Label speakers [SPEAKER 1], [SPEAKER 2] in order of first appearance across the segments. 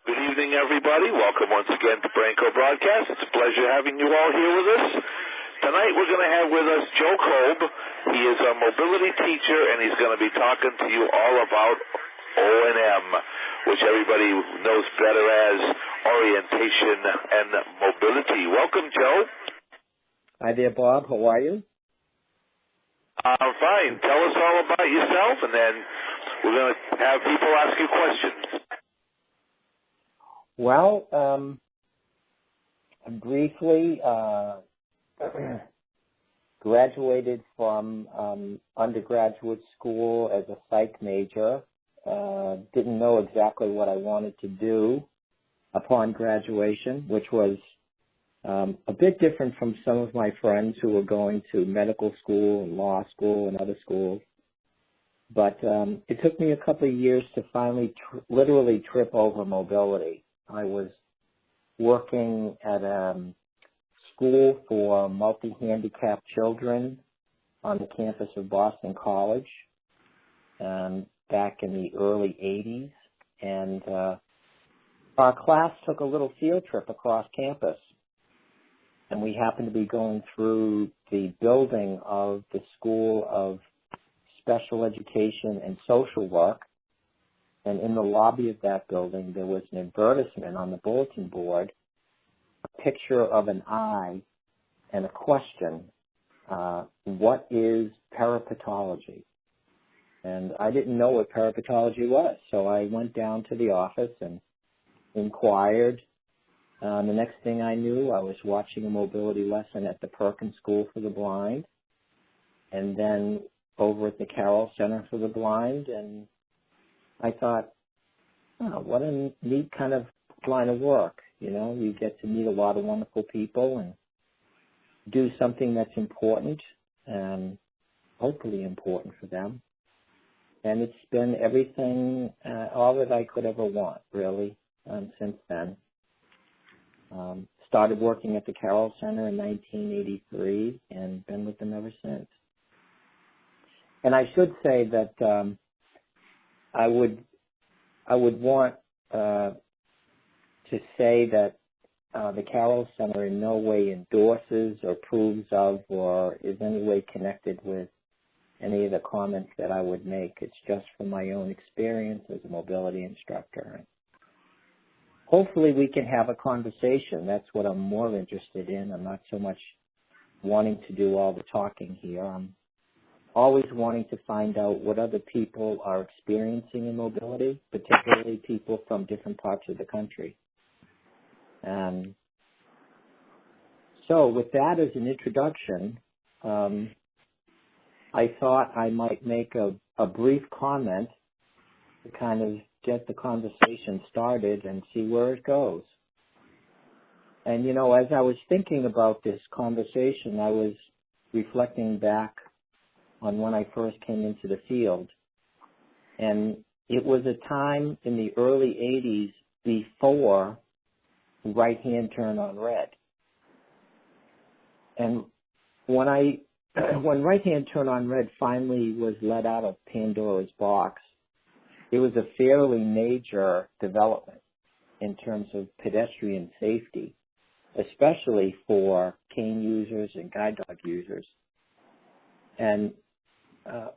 [SPEAKER 1] Good evening, everybody. Welcome once again to Branco Broadcast. It's a pleasure having you all here with us. Tonight we're going to have with us Joe Kolb. He is a mobility teacher, and he's going to be talking to you all about O&M, which everybody knows better as orientation and mobility. Welcome, Joe.
[SPEAKER 2] Hi there, Bob. How are you?
[SPEAKER 1] I'm fine. Tell us all about yourself, and then we're going to have people ask you questions.
[SPEAKER 2] Well, briefly, graduated from undergraduate school as a psych major. Didn't know exactly what I wanted to do upon graduation, which was a bit different from some of my friends who were going to medical school and law school and other schools. But it took me a couple of years to finally literally trip over mobility. I was working at a school for multi-handicapped children on the campus of Boston College back in the early 80s. And our class took a little field trip across campus. And we happened to be going through the building of the School of Special Education and Social Work. And in the lobby of that building, there was an advertisement on the bulletin board, a picture of an eye and a question, what is parapatology? And I didn't know what parapatology was, so I went down to the office and inquired. The next thing I knew, I was watching a mobility lesson at the Perkins School for the Blind, and then over at the Carroll Center for the Blind, and I thought, oh, what a neat kind of line of work. You know, you get to meet a lot of wonderful people and do something that's important and hopefully important for them. And it's been everything, all that I could ever want, really, since then. Started working at the Carroll Center in 1983 and been with them ever since. And I should say that I would want to say that the Carroll Center in no way endorses or approves of or is any way connected with any of the comments that I would make. It's just from my own experience as a mobility instructor. Hopefully we can have a conversation. That's what I'm more interested in. I'm not so much wanting to do all the talking here. I'm always wanting to find out what other people are experiencing in mobility, particularly people from different parts of the country. So with that as an introduction, I thought I might make a brief comment to kind of get the conversation started and see where it goes. And, you know, as I was thinking about this conversation, I was reflecting back on when I first came into the field. And it was a time in the early 80s before right-hand turn on red. And when right-hand turn on red finally was let out of Pandora's box, it was a fairly major development in terms of pedestrian safety, especially for cane users and guide dog users. And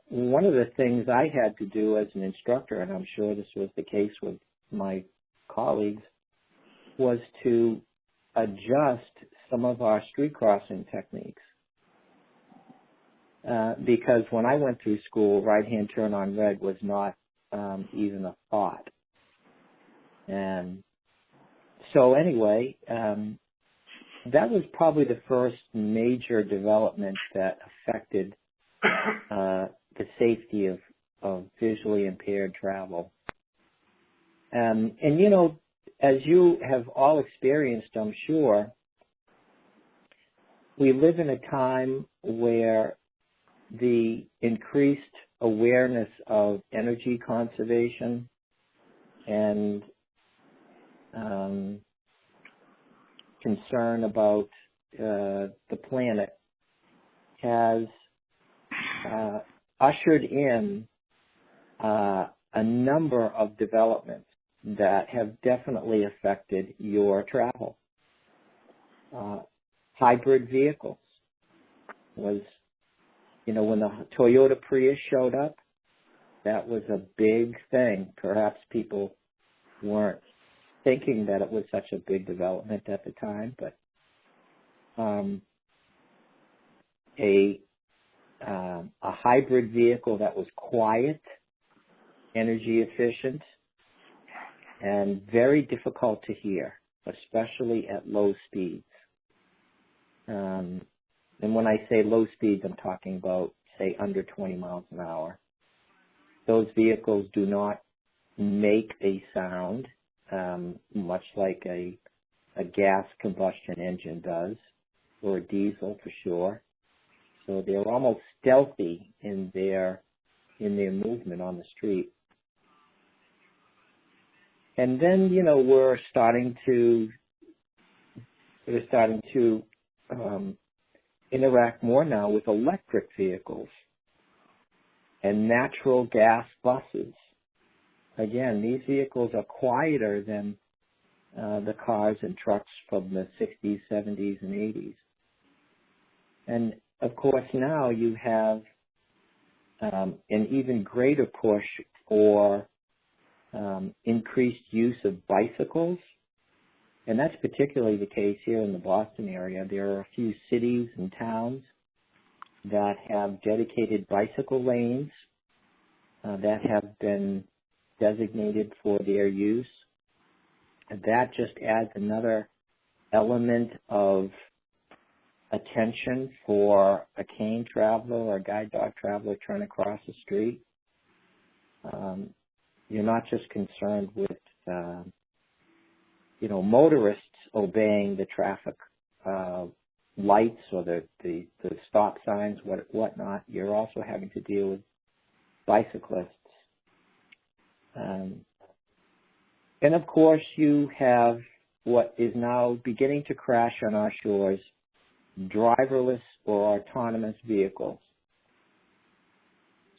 [SPEAKER 2] one of the things I had to do as an instructor, and I'm sure this was the case with my colleagues, was to adjust some of our street crossing techniques. Because when I went through school, right-hand turn on red was not even a thought. And so anyway, that was probably the first major development that affected the safety of visually impaired travel. And, you know, as you have all experienced, I'm sure, we live in a time where the increased awareness of energy conservation and concern about the planet has ushered in a number of developments that have definitely affected your travel. Hybrid vehicles was, when the Toyota Prius showed up, that was a big thing. Perhaps people weren't thinking that it was such a big development at the time, but a hybrid vehicle that was quiet, energy efficient, and very difficult to hear, especially at low speeds. And when I say low speeds, I'm talking about, say, under 20 miles an hour. Those vehicles do not make a sound, much like a gas combustion engine does, or a diesel for sure. So they're almost stealthy in their movement on the street. And then, we're starting to interact more now with electric vehicles and natural gas buses. Again, these vehicles are quieter than the cars and trucks from the 60s, 70s, and 80s. And, of course, now you have an even greater push for increased use of bicycles. And that's particularly the case here in the Boston area. There are a few cities and towns that have dedicated bicycle lanes that have been designated for their use. And that just adds another element of attention for a cane traveler or a guide dog traveler trying to cross the street. You're not just concerned with motorists obeying the traffic lights or the stop signs, whatnot. You're also having to deal with bicyclists. And of course, you have what is now beginning to crash on our shores, driverless or autonomous vehicles.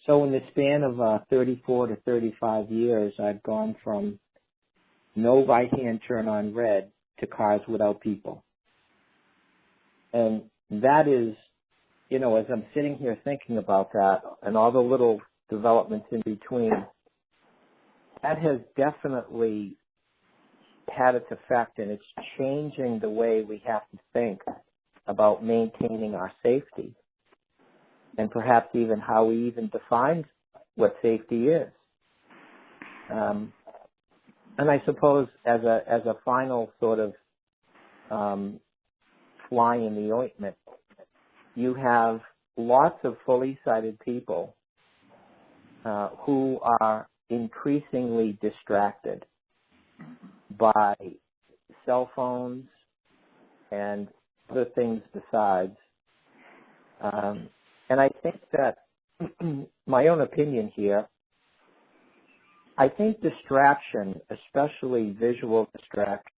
[SPEAKER 2] So in the span of 34 to 35 years, I've gone from no right-hand turn on red to cars without people. And that is, as I'm sitting here thinking about that and all the little developments in between, that has definitely had its effect, and it's changing the way we have to think about maintaining our safety, and perhaps even how we even define what safety is. And I suppose as a final sort of fly in the ointment, you have lots of fully sighted people who are increasingly distracted by cell phones and other things besides. And I think that, my own opinion here, I think distraction, especially visual distraction,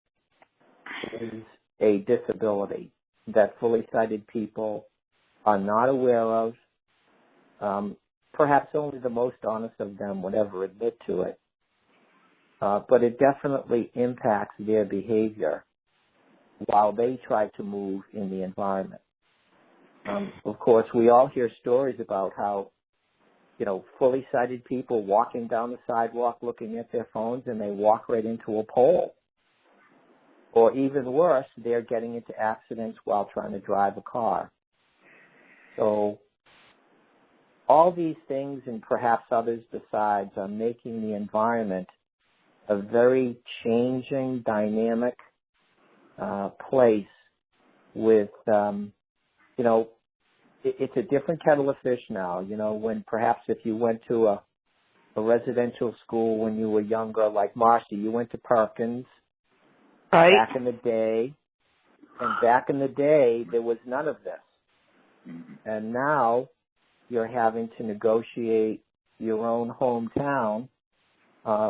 [SPEAKER 2] is a disability that fully sighted people are not aware of. Perhaps only the most honest of them would ever admit to it. But it definitely impacts their behavior while they try to move in the environment. Of course, we all hear stories about how, fully sighted people walking down the sidewalk looking at their phones and they walk right into a pole. Or even worse, they're getting into accidents while trying to drive a car. So all these things and perhaps others besides are making the environment a very changing, dynamic place with, it's a different kettle of fish now. When perhaps if you went to a residential school when you were younger, like Marcy, you went to Perkins back in the day, and back in the day there was none of this. And now you're having to negotiate your own hometown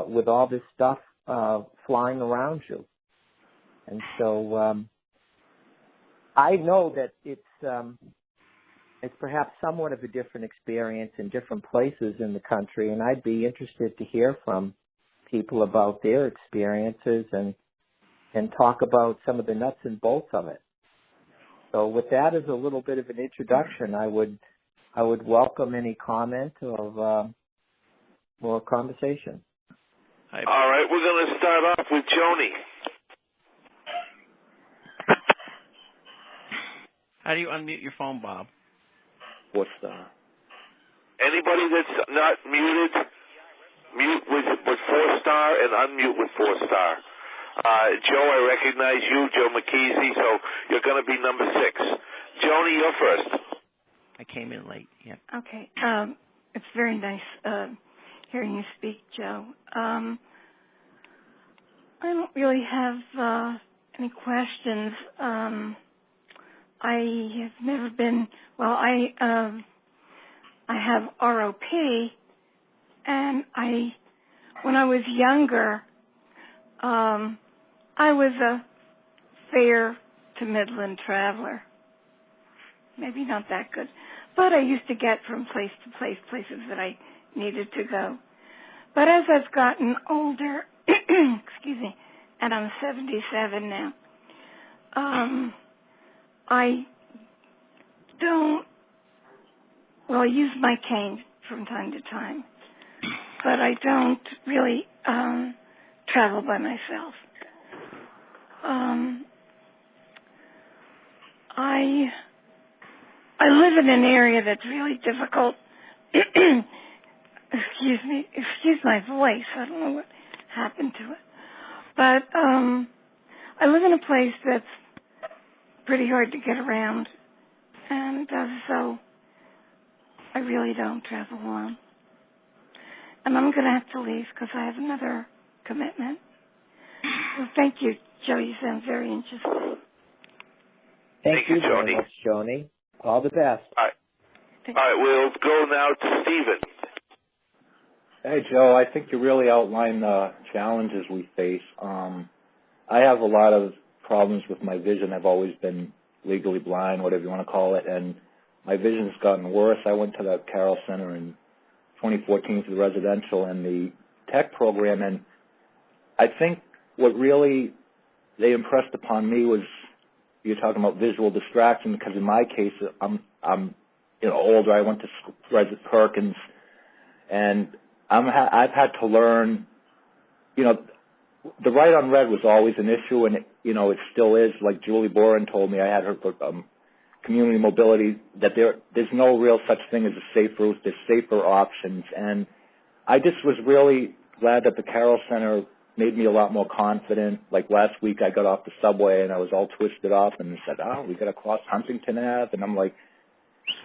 [SPEAKER 2] with all this stuff flying around you. And so I know that it's perhaps somewhat of a different experience in different places in the country, and I'd be interested to hear from people about their experiences and talk about some of the nuts and bolts of it. So with that as a little bit of an introduction, I would welcome any comment or more conversation.
[SPEAKER 1] All right, we're going to start off with Joni.
[SPEAKER 3] How do you unmute your phone, Bob?
[SPEAKER 4] 4-star.
[SPEAKER 1] Anybody that's not muted, mute with 4-star and unmute with 4-star. Joe, I recognize you, Joe McKeesey, so you're going to be number 6. Joni, you're first.
[SPEAKER 3] I came in late. Yeah.
[SPEAKER 5] Okay. It's very nice hearing you speak, Joe. I don't really have any questions. I have never been, I have ROP, and when I was younger, I was a fair to Midland traveler. Maybe not that good, but I used to get from place to place, places that I needed to go. But as I've gotten older, excuse me, and I'm 77 now, I use my cane from time to time, but I don't really travel by myself. I live in an area that's really difficult. Excuse my voice. I don't know what happened to it. But I live in a place that's pretty hard to get around, and so I really don't travel alone. And I'm going to have to leave because I have another commitment. Well, thank you, Joe. You sound very interesting.
[SPEAKER 2] Thank you very much, Joni. All the best.
[SPEAKER 1] All right, we'll go now to Stephen.
[SPEAKER 4] Hey, Joe, I think you really outlined the challenges we face. I have a lot of problems with my vision. I've always been legally blind, whatever you want to call it, and my vision's gotten worse. I went to the Carroll Center in 2014 for the residential and the tech program, and I think what really they impressed upon me was you're talking about visual distraction, because in my case, I'm older. I went to Perkins, and I've had to learn, the right on red was always an issue, and it still is. Like Julie Boren told me, I had her for community mobility, that there's no real such thing as a safe route. There's safer options, and I just was really glad that the Carroll Center made me a lot more confident. Like last week, I got off the subway and I was all twisted up, and they said, we got to cross Huntington Ave, and I'm like,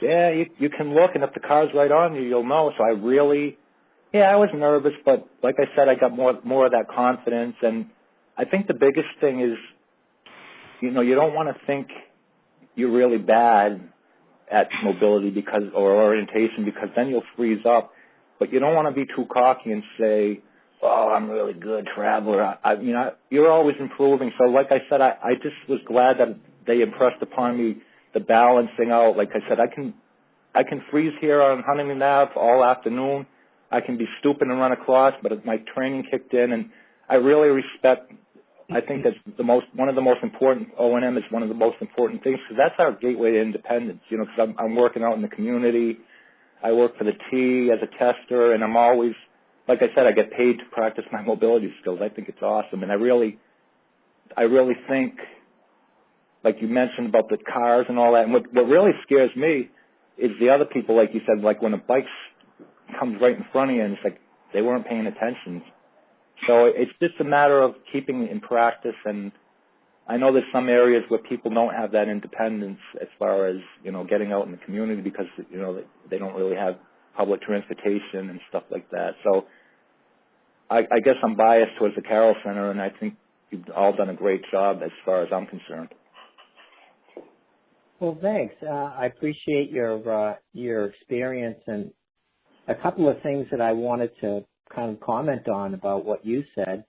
[SPEAKER 4] yeah, you can look, and if the car's right on you, you'll know. So I was nervous, but like I said, I got more of that confidence. And I think the biggest thing is, you don't want to think you're really bad at mobility or orientation, because then you'll freeze up. But you don't want to be too cocky and say, I'm really good traveler. You're always improving. So like I said, I just was glad that they impressed upon me the balancing out. Like I said, I can freeze here on Huntington Ave all afternoon. I can be stupid and run across, but my training kicked in, and I really respect. I think that's one of the most important. O&M is one of the most important things, because that's our gateway to independence. Because I'm working out in the community. I work for the T as a tester, and I'm always, like I said, I get paid to practice my mobility skills. I think it's awesome, and I really think, like you mentioned about the cars and all that. And what really scares me is the other people, like you said, like when a bike comes right in front of you, and it's like they weren't paying attention. So it's just a matter of keeping in practice, and I know there's some areas where people don't have that independence as far as, getting out in the community, because, they don't really have public transportation and stuff like that. So I guess I'm biased towards the Carroll Center, and I think you've all done a great job as far as I'm concerned.
[SPEAKER 2] Well, thanks. I appreciate your experience, and a couple of things that I wanted to kind of comment on about what you said.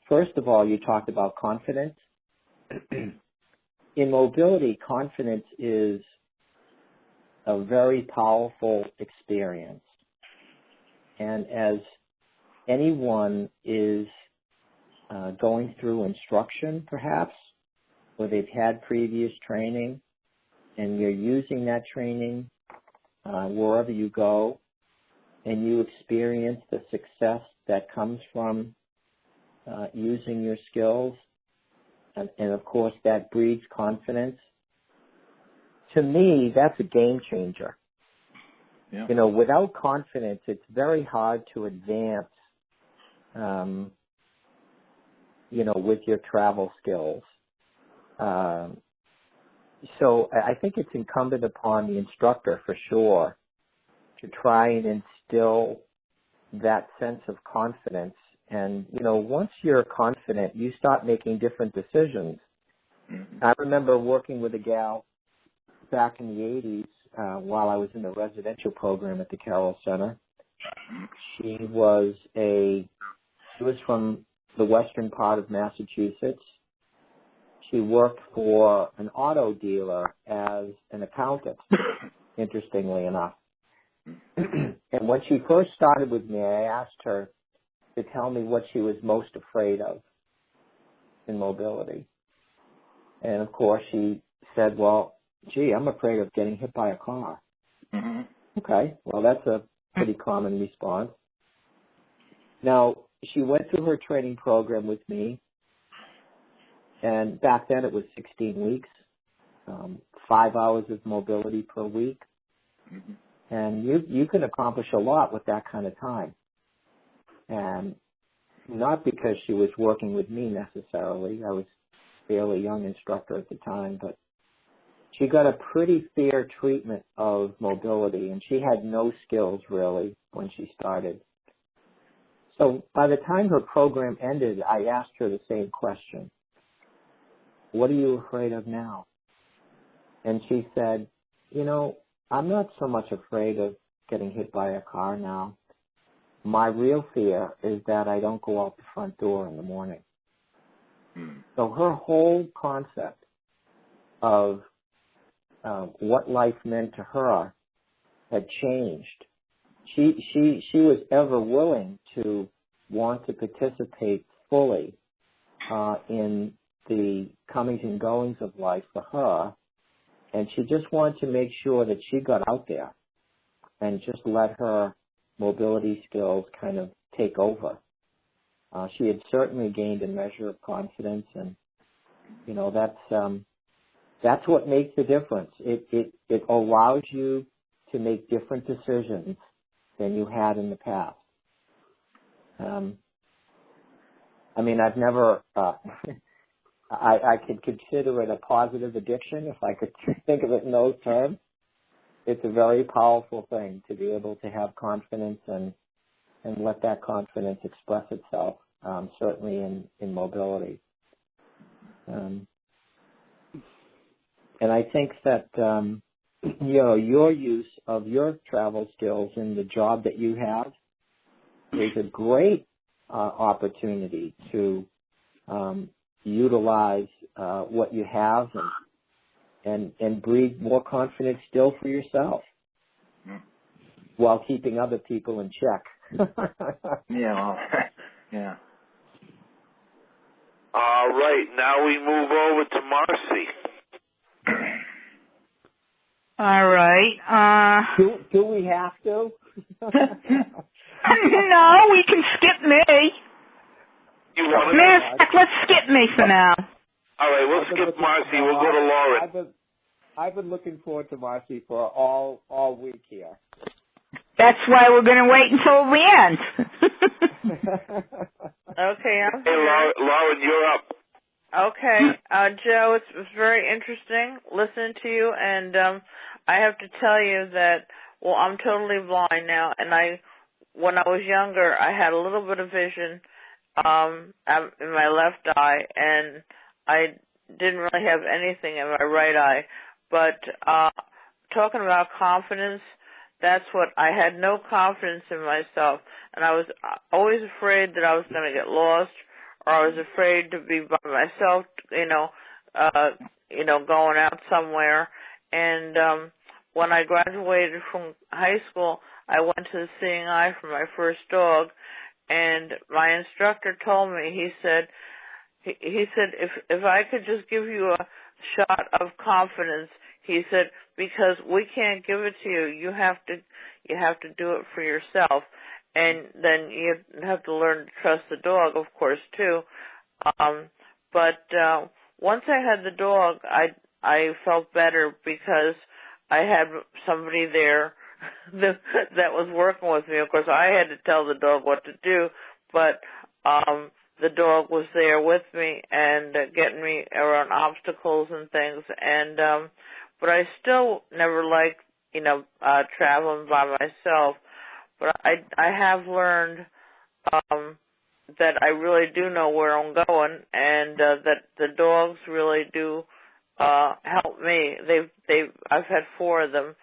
[SPEAKER 2] First of all, you talked about confidence. In mobility, confidence is a very powerful experience. And as anyone is going through instruction, perhaps, or they've had previous training, and you're using that training wherever you go, and you experience the success that comes from using your skills, and of course that breeds confidence. To me, that's a game changer.
[SPEAKER 4] Yeah.
[SPEAKER 2] You know, without confidence, it's very hard to advance, you know, with your travel skills. So I think it's incumbent upon the instructor, for sure, to try and instill that sense of confidence. And, you know, once you're confident, you start making different decisions.
[SPEAKER 4] Mm-hmm.
[SPEAKER 2] I remember working with a gal back in the 80s while I was in the residential program at the Carroll Center. She was from the western part of Massachusetts. She worked for an auto dealer as an accountant, interestingly enough. And when she first started with me, I asked her to tell me what she was most afraid of in mobility. And, of course, she said, well, gee, I'm afraid of getting hit by a car.
[SPEAKER 4] Mm-hmm.
[SPEAKER 2] Okay, well, that's a pretty common response. Now, she went through her training program with me, and back then it was 16 weeks, 5 hours of mobility per week.
[SPEAKER 4] Mm-hmm.
[SPEAKER 2] And you can accomplish a lot with that kind of time. And not because she was working with me necessarily. I was a fairly young instructor at the time, but she got a pretty fair treatment of mobility, and she had no skills really when she started. So by the time her program ended, I asked her the same question. What are you afraid of now? And she said, you know, I'm not so much afraid of getting hit by a car now. My real fear is that I don't go out the front door in the morning. So her whole concept of what life meant to her had changed. She was ever willing to want to participate fully in the comings and goings of life for her, and she just wanted to make sure that she got out there and just let her mobility skills kind of take over. She had certainly gained a measure of confidence, and you know that's what makes the difference. It allows you to make different decisions than you had in the past. I mean, I've never. I could consider it a positive addiction if I could think of it in those terms. It's a very powerful thing to be able to have confidence and let that confidence express itself, certainly in mobility. And I think that, you know, your use of your travel skills in the job that you have is a great opportunity to utilize what you have and breed more confidence still for yourself while keeping other people in check.
[SPEAKER 4] Yeah, well, yeah.
[SPEAKER 1] All right, now we move over to Marcy.
[SPEAKER 6] All right.
[SPEAKER 2] Do we have to?
[SPEAKER 6] No, we can skip me.
[SPEAKER 1] You want
[SPEAKER 6] Matter of fact, let's skip me for now.
[SPEAKER 1] All right, we'll skip Marcy. We'll go to Lauren.
[SPEAKER 2] I've been looking forward to Marcy for all week here.
[SPEAKER 6] That's why we're going to wait until the end.
[SPEAKER 7] Okay, I'm
[SPEAKER 1] Hey,
[SPEAKER 7] here.
[SPEAKER 1] Lauren, you're up.
[SPEAKER 7] Okay, Joe, it's very interesting listening to you, and I have to tell you that, well, I'm totally blind now, and when I was younger, I had a little bit of vision in my left eye, and I didn't really have anything in my right eye. But talking about confidence, that's what I had, no confidence in myself, and I was always afraid that I was going to get lost, or I was afraid to be by myself, going out somewhere. And when I graduated from high school, I went to the seeing eye for my first dog, And my instructor told me, he said, if I could just give you a shot of confidence, he said, because we can't give it to you, you have to do it for yourself. And then you have to learn to trust the dog, of course, too. But once I had the dog, I felt better because I had somebody there that was working with me. Of course, I had to tell the dog what to do, but the dog was there with me and getting me around obstacles and things. And but I still never liked, traveling by myself. But I have learned that I really do know where I'm going, and that the dogs really do help me. I've had 4 of them,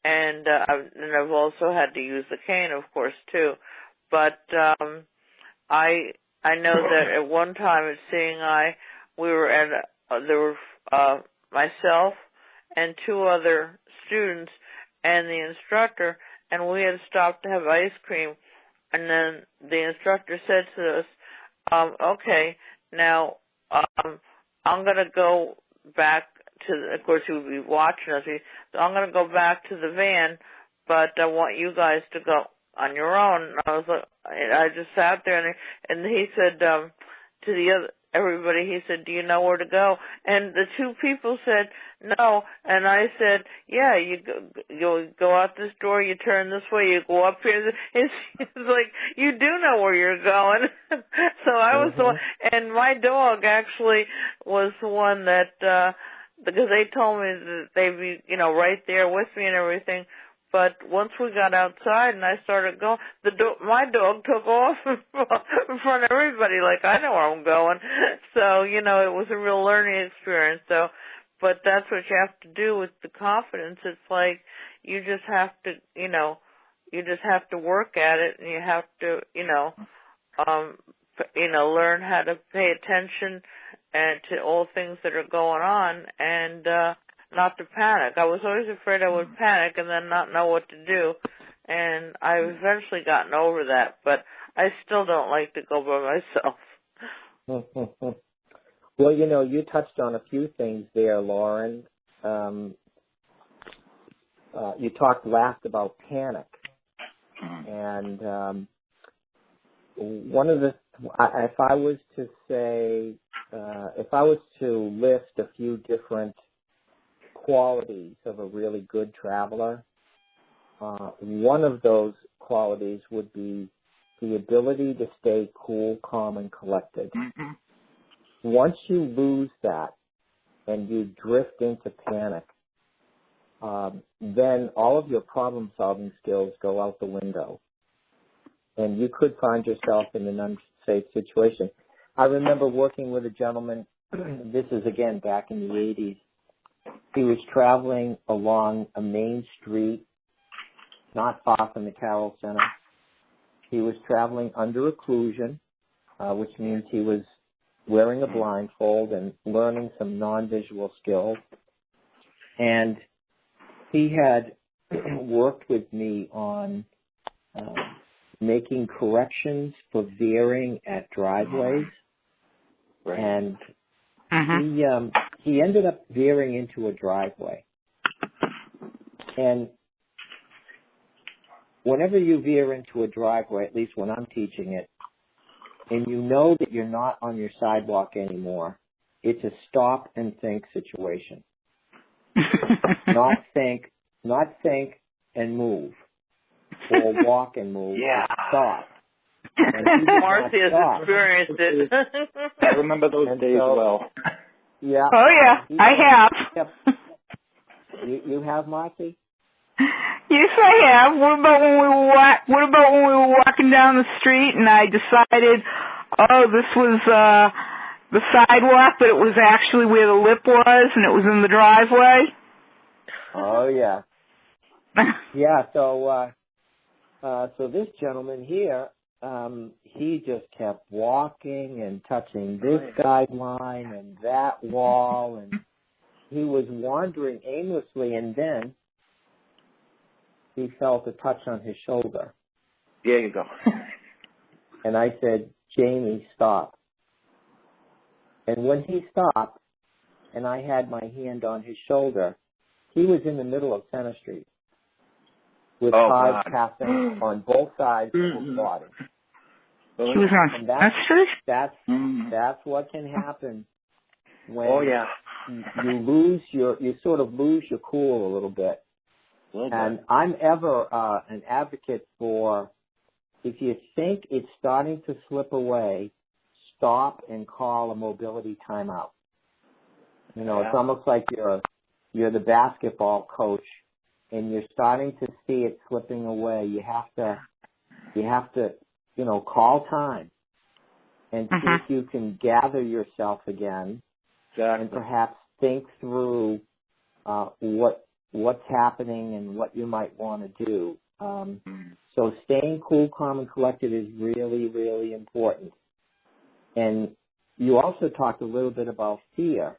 [SPEAKER 7] and I've also had to use the cane, of course, too. But I know that at one time at Seeing Eye, we were there were myself and 2 other students and the instructor, and we had stopped to have ice cream. And then the instructor said to us, okay, now I'm going to go back of course he would be watching us, so I'm going to go back to the van, but I want you guys to go on your own. And I just sat there, and he said to everybody, he said, do you know where to go? And the 2 people said, no. And I said, yeah, you go out this door, you turn this way, you go up here. It's like, you do know where you're going. So I was the one, and my dog actually was the one that, because they told me that they'd be, right there with me and everything. But once we got outside and I started going, my dog took off in front of everybody, like I know where I'm going. So, it was a real learning experience. So, but that's what you have to do with the confidence. It's like you just have to, you just have to work at it, and you have to, learn how to pay attention and to all things that are going on, and not to panic. I was always afraid I would panic and then not know what to do, and I've eventually gotten over that, but I still don't like to go by myself.
[SPEAKER 2] Well, you touched on a few things there, Lauren. You talked last about panic, and one of the, if I was to say, if I was to list a few different qualities of a really good traveler, one of those qualities would be the ability to stay cool, calm, and collected. Mm-hmm. Once you lose that and you drift into panic, then all of your problem-solving skills go out the window, and you could find yourself in an unsafe situation. I remember working with a gentleman, this is again back in the 80s. He was traveling along a main street not far from the Carroll Center. He was traveling under occlusion, which means he was wearing a blindfold and learning some non-visual skills. And he had worked with me on making corrections for veering at driveways. Right. And he ended up veering into a driveway. And whenever you veer into a driveway, at least when I'm teaching it, and you know that you're not on your sidewalk anymore, it's a stop and think situation. Not think and move, or walk and move. Yeah. Stop.
[SPEAKER 7] Marcy has experienced it.
[SPEAKER 4] I remember those days well.
[SPEAKER 2] Yeah.
[SPEAKER 6] Oh yeah, I have.
[SPEAKER 2] Yep. You have, Marcy?
[SPEAKER 6] Yes, I have. What about when we were walking down the street and I decided, this was the sidewalk, but it was actually where the lip was, and it was in the driveway?
[SPEAKER 2] Oh yeah. Yeah. So this gentleman here, he just kept walking and touching this guideline and that wall, and he was wandering aimlessly, and then he felt a touch on his shoulder.
[SPEAKER 4] There you go.
[SPEAKER 2] And I said, Jamie, stop. And when he stopped, and I had my hand on his shoulder, he was in the middle of Center Street with cars passing on both sides of his body.
[SPEAKER 6] He was on Center Street?
[SPEAKER 2] That's what can happen when you sort of lose your cool a little bit. And I'm ever an advocate for, if you think it's starting to slip away, stop and call a mobility timeout. You know, it's almost like you're the basketball coach and you're starting to see it slipping away. You have to, call time and see if you can gather yourself again and perhaps think through what's happening and what you might want to do. So staying cool, calm, and collected is really, really important. And you also talked a little bit about fear.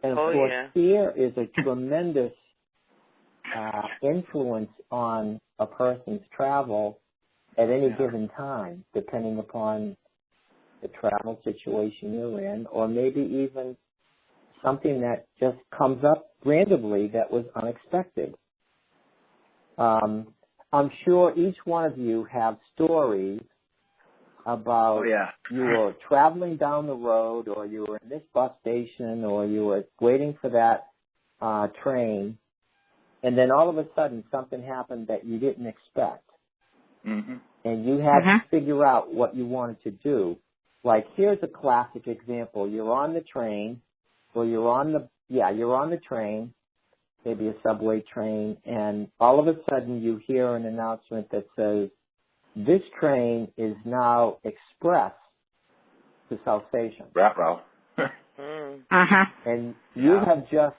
[SPEAKER 2] And, of course, fear is a tremendous influence on a person's travel at any given time, depending upon the travel situation you're in, or maybe even something that just comes up randomly that was unexpected. I'm sure each one of you have stories about you were traveling down the road, or you were in this bus station, or you were waiting for that train, and then all of a sudden something happened that you didn't expect. And you had to figure out what you wanted to do. Like, here's a classic example. You're on the train, or you're on the train, maybe a subway train, and all of a sudden you hear an announcement that says, this train is now express to South Station. And you have just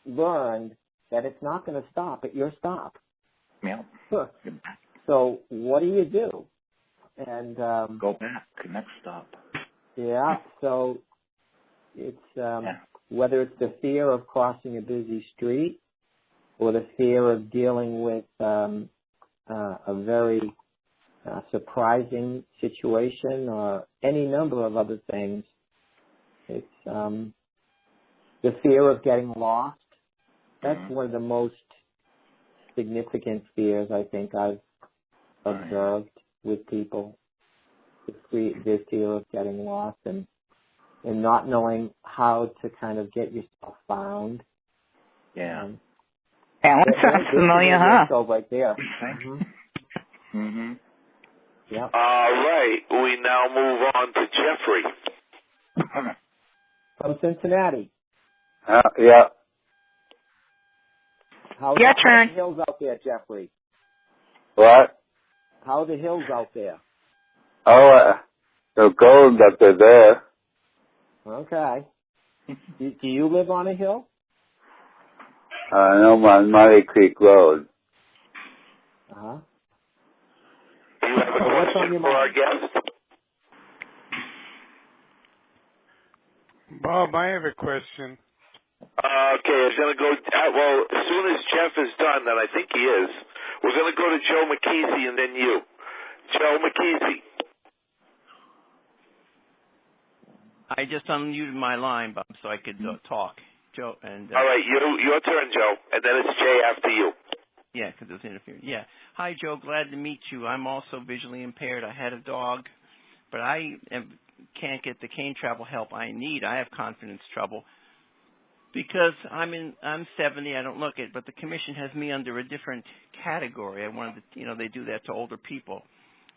[SPEAKER 2] learned that it's not going to stop at your stop. So what do? And
[SPEAKER 4] go back to next stop.
[SPEAKER 2] So it's whether it's the fear of crossing a busy street or the fear of dealing with a very surprising situation or any number of other things. It's the fear of getting lost. That's one of the most significant fears I think I've observed with people. The fear of getting lost and not knowing how to kind of get yourself found.
[SPEAKER 6] That one sounds familiar, huh?
[SPEAKER 2] So right there.
[SPEAKER 1] All right. We now move on to Jeffrey.
[SPEAKER 2] From Cincinnati.
[SPEAKER 8] How's
[SPEAKER 2] the hills out there, Jeffrey?
[SPEAKER 8] What?
[SPEAKER 2] How are the hills out there?
[SPEAKER 8] They're gold that they're there.
[SPEAKER 2] Okay. Do you live on a hill?
[SPEAKER 8] No, on Muddy Creek Road.
[SPEAKER 1] Do you have a question for our guest?
[SPEAKER 9] Bob, I have a question.
[SPEAKER 1] Okay, it's going to go, as soon as Jeff is done, and I think he is, we're going to go to Joe McKeesey and then you. Joe McKeesey.
[SPEAKER 3] I just unmuted my line, Bob, so I could talk. Joe and.
[SPEAKER 1] All right, your turn, Joe, and then it's Jay after you.
[SPEAKER 3] Yeah, because there's interference. Yeah. Hi, Joe. Glad to meet you. I'm also visually impaired. I had a dog, but I can't get the cane travel help I need. I have confidence trouble because I'm 70. I don't look it, but the commission has me under a different category. I wanted to, they do that to older people.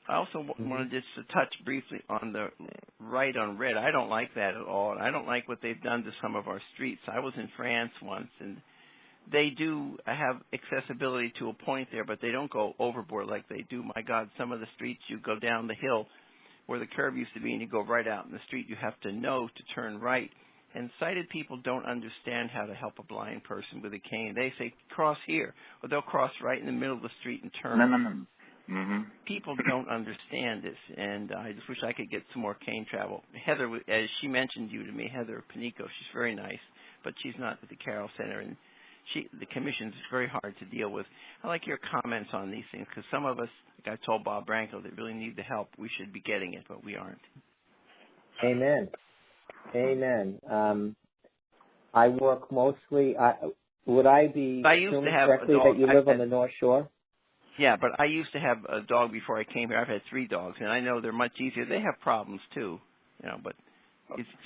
[SPEAKER 3] I also wanted just to touch briefly on the right on red. I don't like that at all, and I don't like what they've done to some of our streets. I was in France once, and they do have accessibility to a point there, but they don't go overboard like they do. My God, some of the streets you go down the hill where the curb used to be and you go right out in the street, you have to know to turn right. And sighted people don't understand how to help a blind person with a cane. They say, cross here, or they'll cross right in the middle of the street and turn. People don't understand this, and I just wish I could get some more cane travel. Heather, as she mentioned you to me, Heather Panico, she's very nice, but she's not at the Carroll Center, and the commission's very hard to deal with. I like your comments on these things because some of us Like I told Bob Branco, they really need the help. We should be getting it, but we aren't.
[SPEAKER 2] Amen. Amen. I work mostly. Would I be assuming correctly that you live on the North Shore?
[SPEAKER 3] Yeah, but I used to have a dog before I came here. I've had 3 dogs, and I know they're much easier. They have problems too, but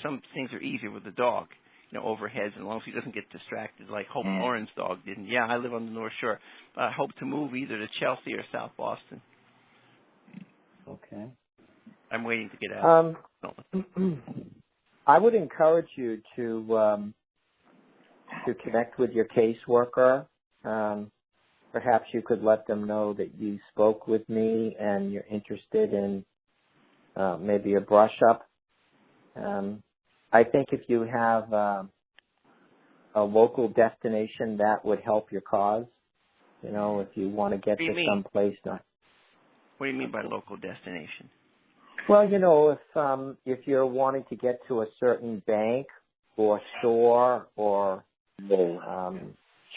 [SPEAKER 3] some things are easier with the dog, overheads, and as long as he doesn't get distracted like Hope Lauren's dog didn't. Yeah, I live on the North Shore. I hope to move either to Chelsea or South Boston.
[SPEAKER 2] Okay.
[SPEAKER 3] I'm waiting to get out.
[SPEAKER 2] I would encourage you to connect with your caseworker. Perhaps you could let them know that you spoke with me and you're interested in maybe a brush-up. I think if you have a local destination, that would help your cause. If you want to get to some place.
[SPEAKER 3] What do you mean by local destination?
[SPEAKER 2] Well, if you're wanting to get to a certain bank or store or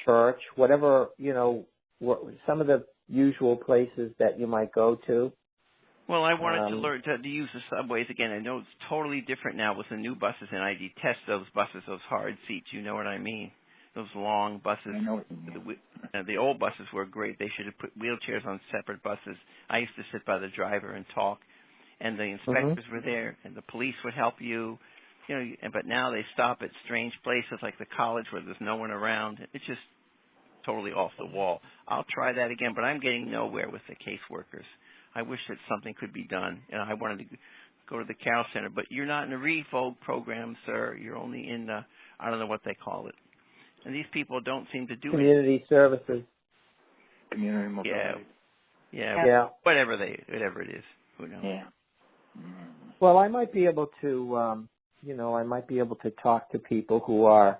[SPEAKER 2] church, whatever, some of the usual places that you might go to.
[SPEAKER 3] Well, I wanted to learn to use the subways again. I know it's totally different now with the new buses, and I detest those buses, those hard seats. You know what I mean? Those long buses.
[SPEAKER 4] I know what you mean.
[SPEAKER 3] The old buses were great. They should have put wheelchairs on separate buses. I used to sit by the driver and talk, and the inspectors were there, and the police would help you. But now they stop at strange places like the college where there's no one around. It's just totally off the wall. I'll try that again, but I'm getting nowhere with the caseworkers. I wish that something could be done. I wanted to go to the Carroll Center, but you're not in the revoke program, sir. You're only in the, I don't know what they call it. And these people don't seem to do
[SPEAKER 2] community services.
[SPEAKER 4] Community mobility.
[SPEAKER 3] Yeah. Whatever it is. Who knows?
[SPEAKER 4] Yeah.
[SPEAKER 2] Well, I might be able to, talk to people who are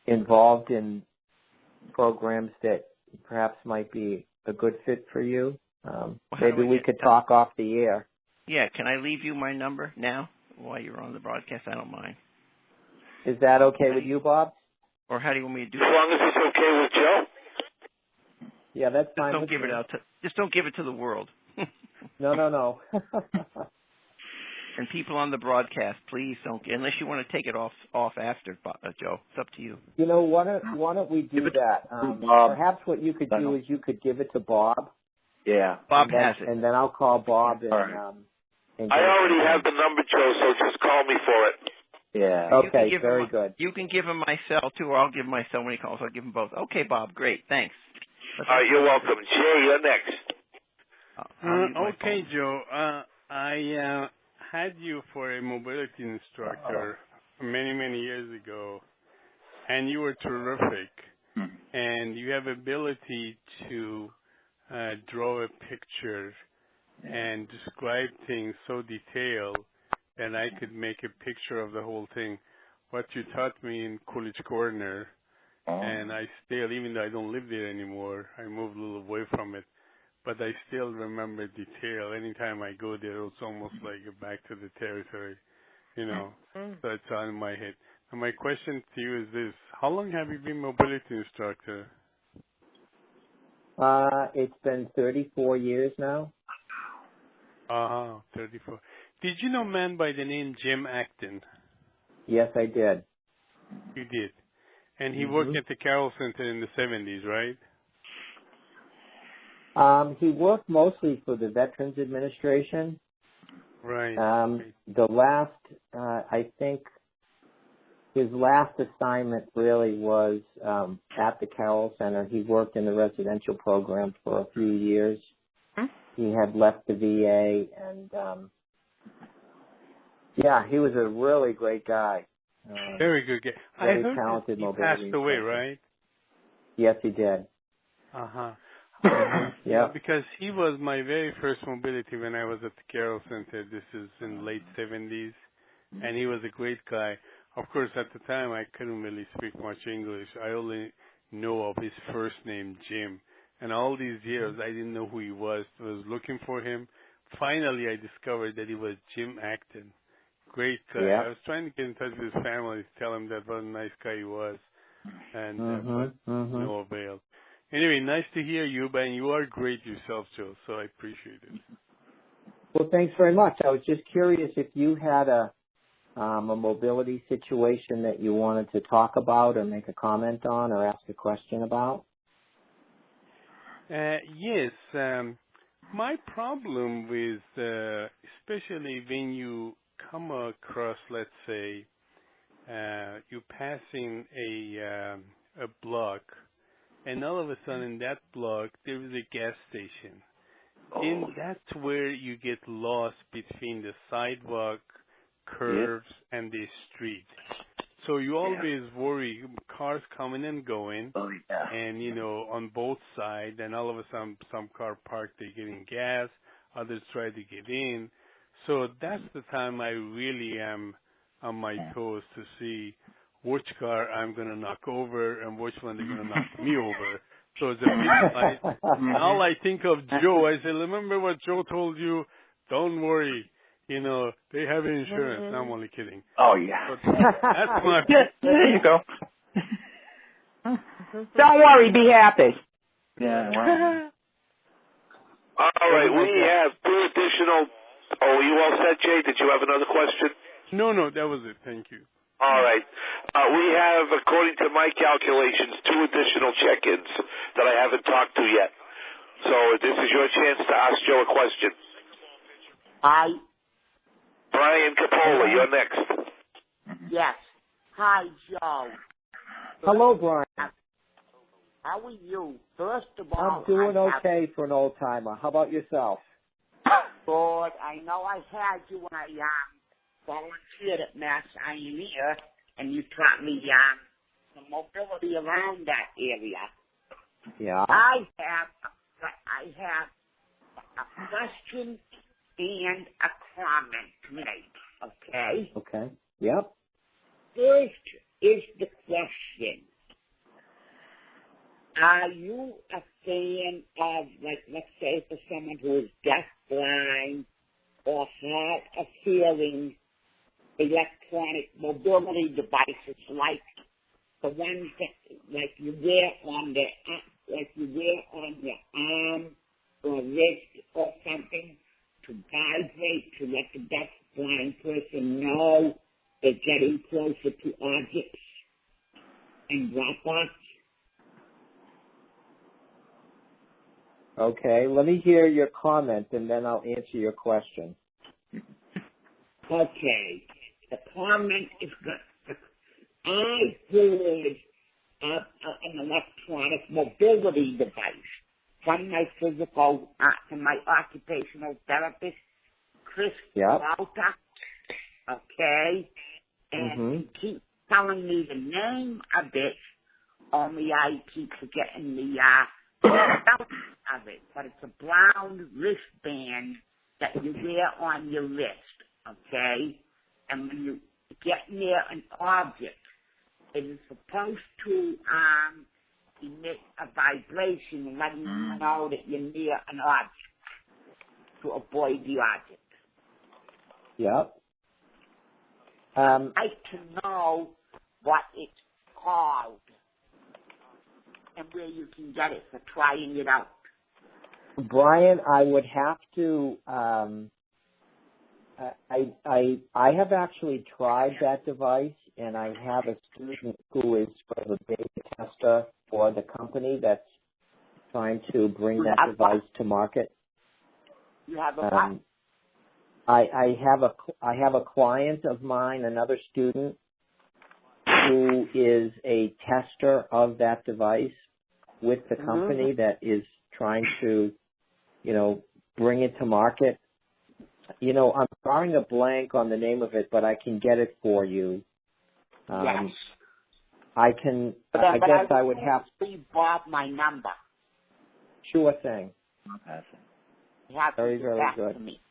[SPEAKER 2] involved in programs that perhaps might be a good fit for you. Maybe we could talk off the air.
[SPEAKER 3] Yeah, can I leave you my number now while you're on the broadcast? I don't mind.
[SPEAKER 2] Is that okay with you, Bob?
[SPEAKER 3] Or how do you want me to do it?
[SPEAKER 1] As long as it's okay with Joe?
[SPEAKER 2] Yeah, that's fine.
[SPEAKER 3] Just don't give it to the world.
[SPEAKER 2] No.
[SPEAKER 3] And people on the broadcast, please don't, unless you want to take it off after, Joe. It's up to you.
[SPEAKER 2] Why don't we do that? Perhaps what you could do is you could give it to Bob.
[SPEAKER 4] Yeah.
[SPEAKER 3] Bob has it.
[SPEAKER 2] And then I'll call Bob and
[SPEAKER 1] I already have the number, Joe, so just call me for it.
[SPEAKER 2] Yeah. Okay, very good.
[SPEAKER 3] You can give him my cell, too, or I'll give him my cell when he calls. I'll give him both. Okay, Bob, great. Thanks.
[SPEAKER 1] All right, you're welcome. Jay, you're next.
[SPEAKER 9] Okay, Joe. I had you for a mobility instructor many, many years ago, and you were terrific. And you have ability to draw a picture and describe things so detailed that I could make a picture of the whole thing. What you taught me in Coolidge Corner, and I still, even though I don't live there anymore, I moved a little away from it, but I still remember detail. Anytime I go there, it's almost like back to the territory, so it's on my head. And my question to you is this: how long have you been mobility instructor?
[SPEAKER 2] It's been 34 years now.
[SPEAKER 9] 34. Did you know a man by the name Jim Acton?
[SPEAKER 2] Yes, I did.
[SPEAKER 9] You did. And he worked at the Carroll Center in the 70s, right?
[SPEAKER 2] He worked mostly for the Veterans Administration.
[SPEAKER 9] Right.
[SPEAKER 2] The last, I think, his last assignment really was at the Carroll Center. He worked in the residential program for a few years. He had left the VA, and he was a really great guy.
[SPEAKER 9] Very good guy.
[SPEAKER 2] Very
[SPEAKER 9] I heard
[SPEAKER 2] talented
[SPEAKER 9] he
[SPEAKER 2] mobility
[SPEAKER 9] passed away,
[SPEAKER 2] instructor.
[SPEAKER 9] right?
[SPEAKER 2] Yes, he did.
[SPEAKER 9] Yeah, because he was my very first mobility when I was at the Carroll Center. This is in late 70s, and he was a great guy. Of course, at the time, I couldn't really speak much English. I only know of his first name, Jim. And all these years, I didn't know who he was. I was looking for him. Finally, I discovered that he was Jim Acton. Great guy.
[SPEAKER 2] Yeah.
[SPEAKER 9] I was trying to get in touch with his family to tell him that what a nice guy he was. And but no avail. Anyway, nice to hear you, and you are great yourself, Joe, so I appreciate it.
[SPEAKER 2] Well, thanks very much. I was just curious if you had a mobility situation that you wanted to talk about or make a comment on or ask a question about.
[SPEAKER 9] Yes. My problem with, especially when you come across, let's say, you're passing a block, and all of a sudden in that block there is a gas station. And that's where you get lost between the sidewalk, curves, and the street. So you always worry, cars coming and going, and, you know, on both sides, and all of a sudden some car parked, they're getting gas, others try to get in. So that's the time I really am on my toes to see which car I'm going to knock over and which one they're going to knock me over. So it's a big fight. And all I think of Joe, I say, remember what Joe told you? Don't worry. You know, they have insurance. I'm only kidding.
[SPEAKER 4] Oh, yeah.
[SPEAKER 9] But that's my...
[SPEAKER 4] There you go.
[SPEAKER 6] Don't worry, be happy.
[SPEAKER 4] Yeah, wow.
[SPEAKER 1] All right, we have two additional... Oh, you all set, Jay? Did you have another question?
[SPEAKER 9] No, that was it. Thank you.
[SPEAKER 1] All right. We have, according to my calculations, two additional check-ins that I haven't talked to yet. So this is your chance to ask Joe a question.
[SPEAKER 10] Hi.
[SPEAKER 1] Brian Capola, you're next.
[SPEAKER 10] Yes. Hi, Joe.
[SPEAKER 2] Hello, Brian.
[SPEAKER 10] How are you? First of all,
[SPEAKER 2] I'm doing okay for an old timer. How about yourself?
[SPEAKER 10] Good. I know I had you when I volunteered at Mass Pioneer, and you taught me the mobility around that area.
[SPEAKER 2] Yeah.
[SPEAKER 10] I have a question and a comment to make. Okay.
[SPEAKER 2] Okay. Yep.
[SPEAKER 10] First is the question. Are you a fan of, like, let's say for someone who is deafblind or hard of hearing, electronic mobility devices like the ones that, like you wear on your arm or wrist or something to vibrate to let the deafblind person know they're getting closer to objects and drop-offs?
[SPEAKER 2] Okay, let me hear your comment, and then I'll answer your question.
[SPEAKER 10] Okay, the comment is good. I heard an electronic mobility device from my from my occupational therapist, Chris Walter. Okay, and he keeps telling me the name of it, only I keep forgetting the of it, but it's a brown wristband that you wear on your wrist, okay? And when you get near an object, it is supposed to emit a vibration letting you know that you're near an object to avoid the object.
[SPEAKER 2] Yep.
[SPEAKER 10] I'd like to know what it's called and where you can get it for trying it out.
[SPEAKER 2] Brian, I would have to. I have actually tried that device, and I have a student who is the beta tester for the company that's trying to bring that device to market.
[SPEAKER 10] You have a what?
[SPEAKER 2] I have a client of mine, another student, who is a tester of that device with the company that is trying to, bring it to market. I'm drawing a blank on the name of it, but I can get it for you.
[SPEAKER 10] Yes.
[SPEAKER 2] I can. I guess I would have to
[SPEAKER 10] leave Bob my number.
[SPEAKER 2] Sure thing.
[SPEAKER 10] Okay. Very, very good. To me.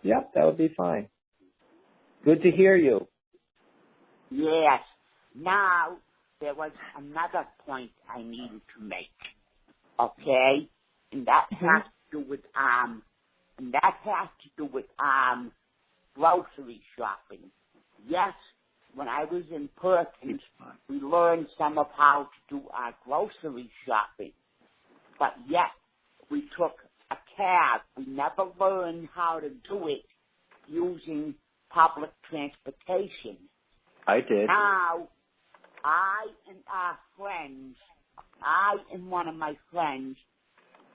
[SPEAKER 2] Yep, that would be fine. Good to hear you.
[SPEAKER 10] Yes. Now, there was another point I needed to make. Okay? And that has to do with, grocery shopping. Yes, when I was in Perkins, we learned some of how to do our grocery shopping. But yet, we took a cab. We never learned how to do it using public transportation.
[SPEAKER 4] I did.
[SPEAKER 10] Now, I and one of my friends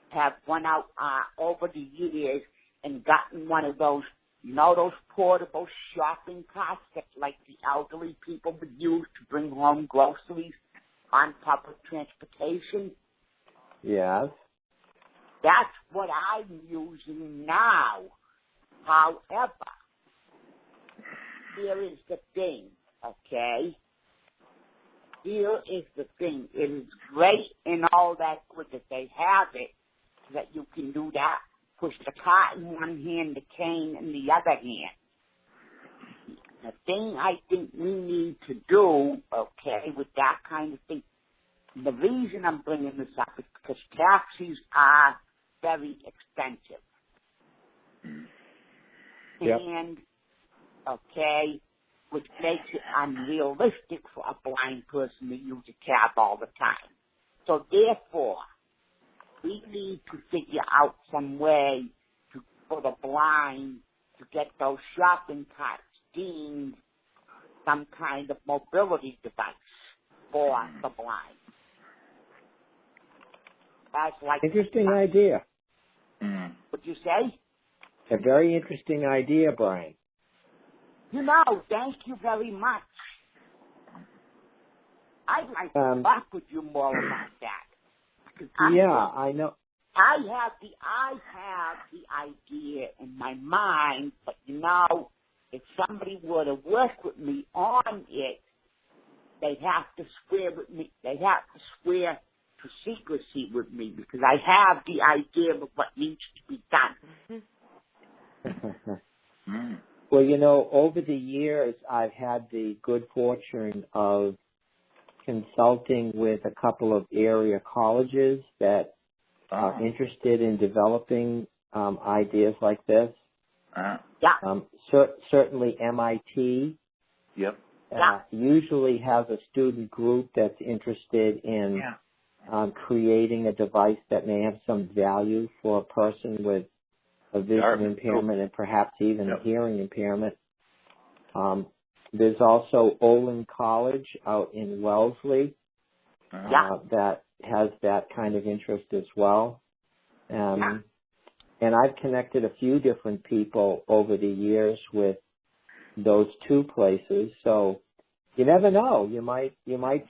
[SPEAKER 10] have went out over the years and gotten one of those, those portable shopping carts that like the elderly people would use to bring home groceries on public transportation.
[SPEAKER 2] Yes.
[SPEAKER 10] That's what I'm using now. However, here is the thing, okay? Here is the thing. It is great and all that good that they have it, that you can do that. Push the cart in one hand, the cane in the other hand. The thing I think we need to do, okay, with that kind of thing, the reason I'm bringing this up is because taxis are very expensive.
[SPEAKER 2] Yep.
[SPEAKER 10] And, okay, which makes it unrealistic for a blind person to use a cab all the time. So therefore, we need to figure out some way for the blind to get those shopping carts deemed some kind of mobility device for the blind. That's like
[SPEAKER 2] Interesting idea.
[SPEAKER 10] What'd you say?
[SPEAKER 2] A very interesting idea, Brian.
[SPEAKER 10] Thank you very much. I'd like to talk with you more about that.
[SPEAKER 2] I know.
[SPEAKER 10] I have the idea in my mind, but if somebody were to work with me on it, they'd have to swear with me. They'd have to swear to secrecy with me because I have the idea of what needs to be done.
[SPEAKER 2] Well, over the years, I've had the good fortune of consulting with a couple of area colleges that are interested in developing ideas like this. Certainly MIT usually has a student group that's interested in creating a device that may have some value for a person with a vision impairment and perhaps even a hearing impairment. There's also Olin College out in Wellesley that has that kind of interest as well. And I've connected a few different people over the years with those two places. So you never know. You might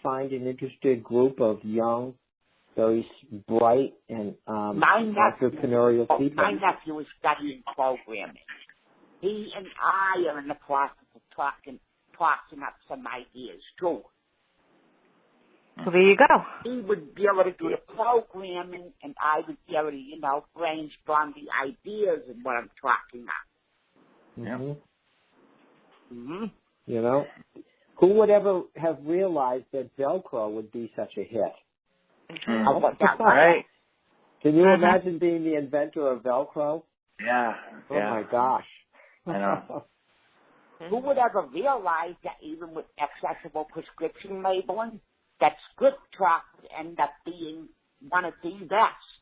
[SPEAKER 2] find an interested group of young, very bright and entrepreneurial people.
[SPEAKER 10] My nephew is studying programming. He and I are in the process of talking up some ideas too.
[SPEAKER 6] Well, there you go.
[SPEAKER 10] He would be able to do the programming, and I would be able to, brainstorm the ideas and what I'm talking about.
[SPEAKER 2] Who would ever have realized that Velcro would be such a hit?
[SPEAKER 10] How about that, right?
[SPEAKER 2] Can you imagine being the inventor of Velcro?
[SPEAKER 4] Yeah.
[SPEAKER 2] Oh my gosh.
[SPEAKER 4] I know.
[SPEAKER 10] Who would ever realize that even with accessible prescription labeling, that script talk would end up being one of the best?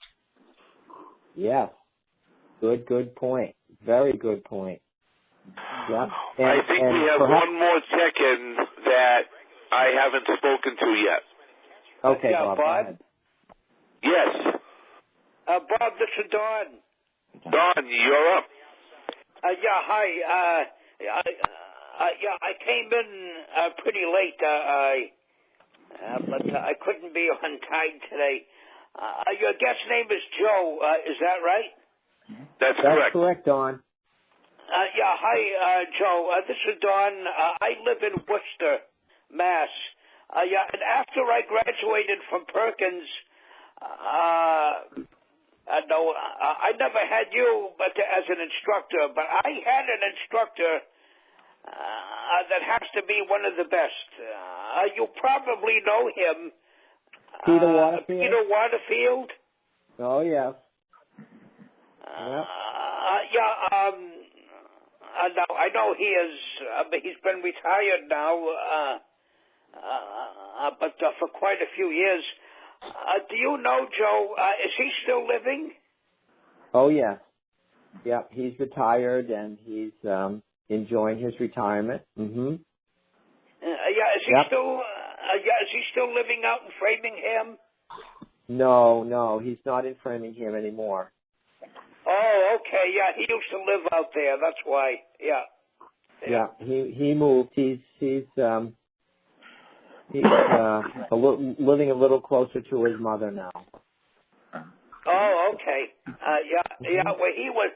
[SPEAKER 2] Yeah. Good point. Very good point. Yeah.
[SPEAKER 1] I think we have one more check-in that I haven't spoken to yet.
[SPEAKER 2] Okay,
[SPEAKER 11] yeah,
[SPEAKER 2] Bob.
[SPEAKER 1] Yes.
[SPEAKER 11] Bob, this is Don.
[SPEAKER 1] Don, you're up.
[SPEAKER 11] Hi. I came in pretty late, but I couldn't be on time today. Your guest name is Joe, is that right?
[SPEAKER 1] That's correct.
[SPEAKER 2] That's correct, Don.
[SPEAKER 11] Hi, Joe. This is Don. I live in Worcester, Mass. And after I graduated from Perkins, I never had you as an instructor, but I had an instructor that has to be one of the best. You probably know him.
[SPEAKER 2] Peter Waterfield?
[SPEAKER 11] Peter Waterfield?
[SPEAKER 2] Oh, yeah.
[SPEAKER 11] now I know he is. He's been retired now, but for quite a few years. Do you know, Joe? Is he still living?
[SPEAKER 2] Oh yeah, yeah. He's retired and he's enjoying his retirement. Mm-hmm.
[SPEAKER 11] Yeah. Is he still? Is he still living out in Framingham?
[SPEAKER 2] No, he's not in Framingham anymore.
[SPEAKER 11] Oh, okay. Yeah, he used to live out there. That's why. Yeah.
[SPEAKER 2] Yeah, he moved. He's living a little closer to his mother now.
[SPEAKER 11] Oh, okay. Yeah. Well, he was.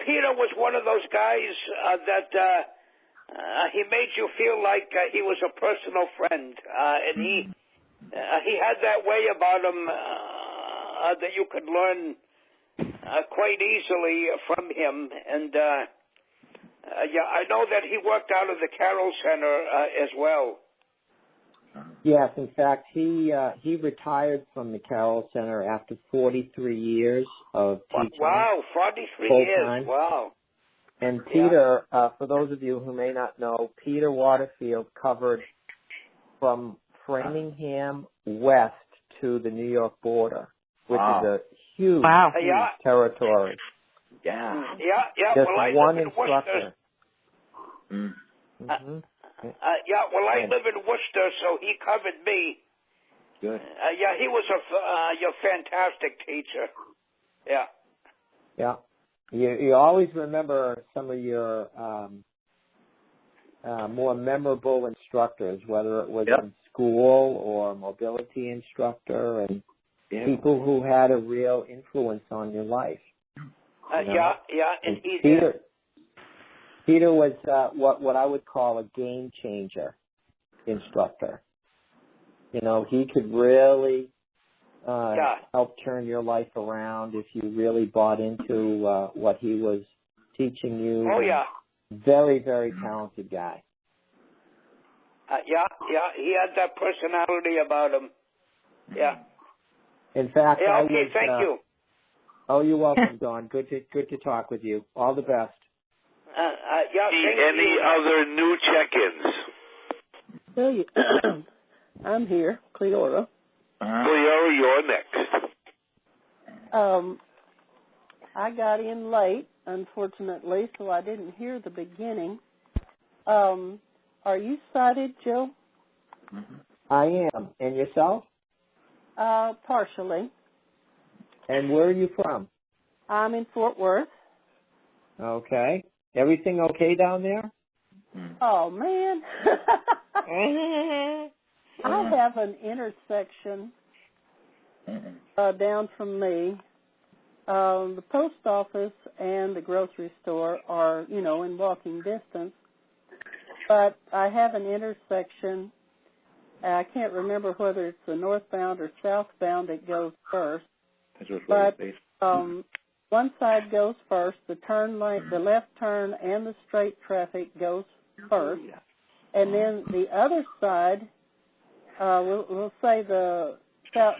[SPEAKER 11] Peter was one of those guys that he made you feel like he was a personal friend, and he had that way about him that you could learn quite easily from him. And I know that he worked out of the Carroll Center as well.
[SPEAKER 2] Yes, in fact, he retired from the Carroll Center after 43 years of teaching.
[SPEAKER 11] Wow, 43
[SPEAKER 2] full-time.
[SPEAKER 11] years. Wow.
[SPEAKER 2] And Peter, for those of you who may not know, Peter Waterfield covered from Framingham west to the New York border, which is a huge, huge territory.
[SPEAKER 11] Yeah.
[SPEAKER 2] Just
[SPEAKER 11] well,
[SPEAKER 2] one instructor.
[SPEAKER 11] Mm-hmm. I live in Worcester, so he covered me.
[SPEAKER 4] Good.
[SPEAKER 11] He was a fantastic teacher. Yeah.
[SPEAKER 2] Yeah. You always remember some of your more memorable instructors, whether it was in school or mobility instructor, and people who had a real influence on your life.
[SPEAKER 11] And
[SPEAKER 2] Peter was what I would call a game changer instructor. You know, he could really help turn your life around if you really bought into what he was teaching you.
[SPEAKER 11] Oh, yeah.
[SPEAKER 2] Very, very talented guy.
[SPEAKER 11] He had that personality about him. Yeah.
[SPEAKER 2] In fact,
[SPEAKER 11] thank you.
[SPEAKER 2] Oh, you're welcome, Dawn. Good to talk with you. All the best.
[SPEAKER 1] Any other new check-ins?
[SPEAKER 12] I'm here, Cleora.
[SPEAKER 1] Cleora, you're next.
[SPEAKER 12] I got in late, unfortunately, so I didn't hear the beginning. Are you sighted, Joe?
[SPEAKER 2] I am. And yourself?
[SPEAKER 12] Partially.
[SPEAKER 2] And where are you from?
[SPEAKER 12] I'm in Fort Worth.
[SPEAKER 2] Okay. Everything okay down there?
[SPEAKER 12] Oh, man. I have an intersection down from me. The post office and the grocery store are, in walking distance. But I have an intersection. I can't remember whether it's the northbound or southbound that goes first. But one side goes first. The turn lane, the left turn, and the straight traffic goes first, and then the other side, we'll say the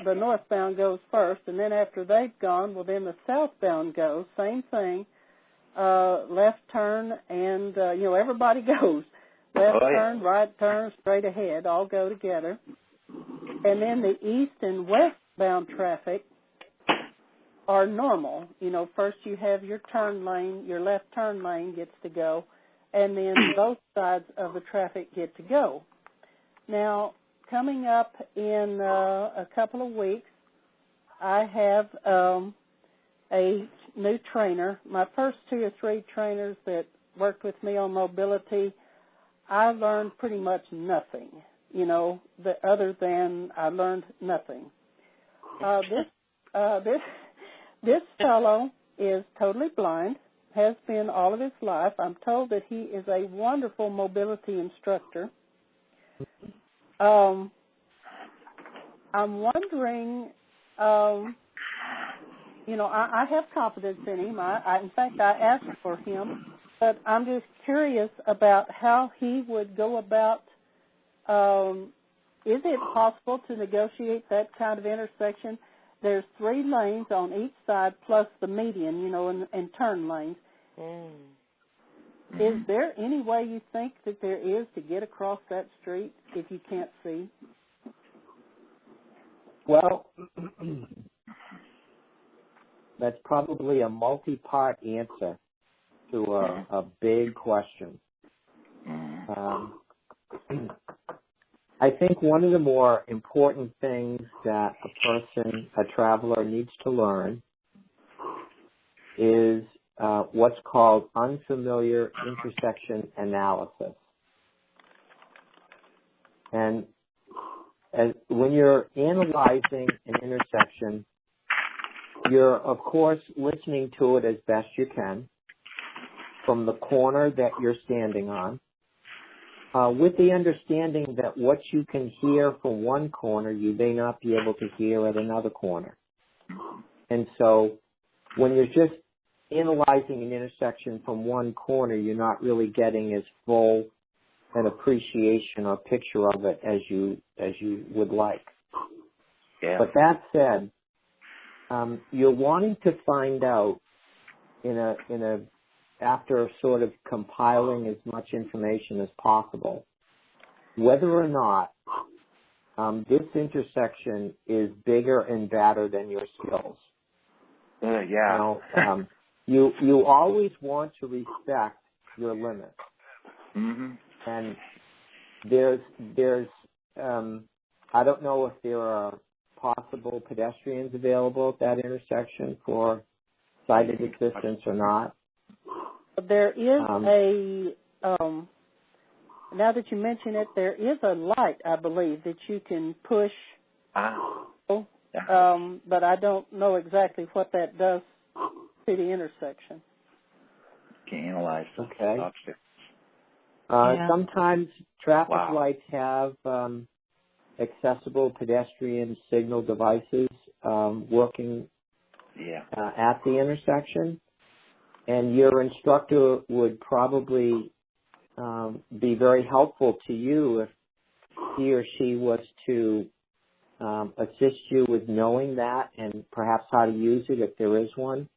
[SPEAKER 12] northbound goes first, and then after they've gone, well, then the southbound goes. Same thing. Left turn, and everybody goes. Left turn, right turn, straight ahead, all go together. And then the east and westbound traffic are normal. First you have your turn lane, your left turn lane gets to go, and then both sides of the traffic get to go. Now, coming up in a couple of weeks, I have a new trainer. My first 2 or 3 trainers that worked with me on mobility, I learned pretty much nothing, other than I learned nothing. This fellow is totally blind, has been all of his life. I'm told that he is a wonderful mobility instructor. I'm wondering, I have confidence in him. In fact, I asked for him, but I'm just curious about how he would go about. Is it possible to negotiate that kind of intersection? There's 3 lanes on each side plus the median, and turn lanes. Is there any way you think that there is to get across that street if you can't see?
[SPEAKER 2] Well, that's probably a multi-part answer to a big question. I think one of the more important things that a traveler needs to learn is what's called unfamiliar intersection analysis. And when you're analyzing an intersection, you're, of course, listening to it as best you can from the corner that you're standing on, with the understanding that what you can hear from one corner, you may not be able to hear at another corner. And so when you're just analyzing an intersection from one corner, you're not really getting as full an appreciation or picture of it as you would like.
[SPEAKER 4] Yeah.
[SPEAKER 2] But that said, you're wanting to find out after sort of compiling as much information as possible, whether or not this intersection is bigger and badder than your skills.
[SPEAKER 4] Yeah.
[SPEAKER 2] You always want to respect your limits.
[SPEAKER 4] Mm-hmm.
[SPEAKER 2] And there's I don't know if there are possible pedestrians available at that intersection for sighted assistance or not.
[SPEAKER 12] There is now that you mention it, there is a light, I believe, that you can push. But I don't know exactly what that does to the intersection.
[SPEAKER 4] Can analyze.
[SPEAKER 2] Okay.
[SPEAKER 12] Yeah.
[SPEAKER 2] Sometimes traffic lights have accessible pedestrian signal devices working at the intersection, and your instructor would probably be very helpful to you if he or she was to assist you with knowing that and perhaps how to use it if there is one.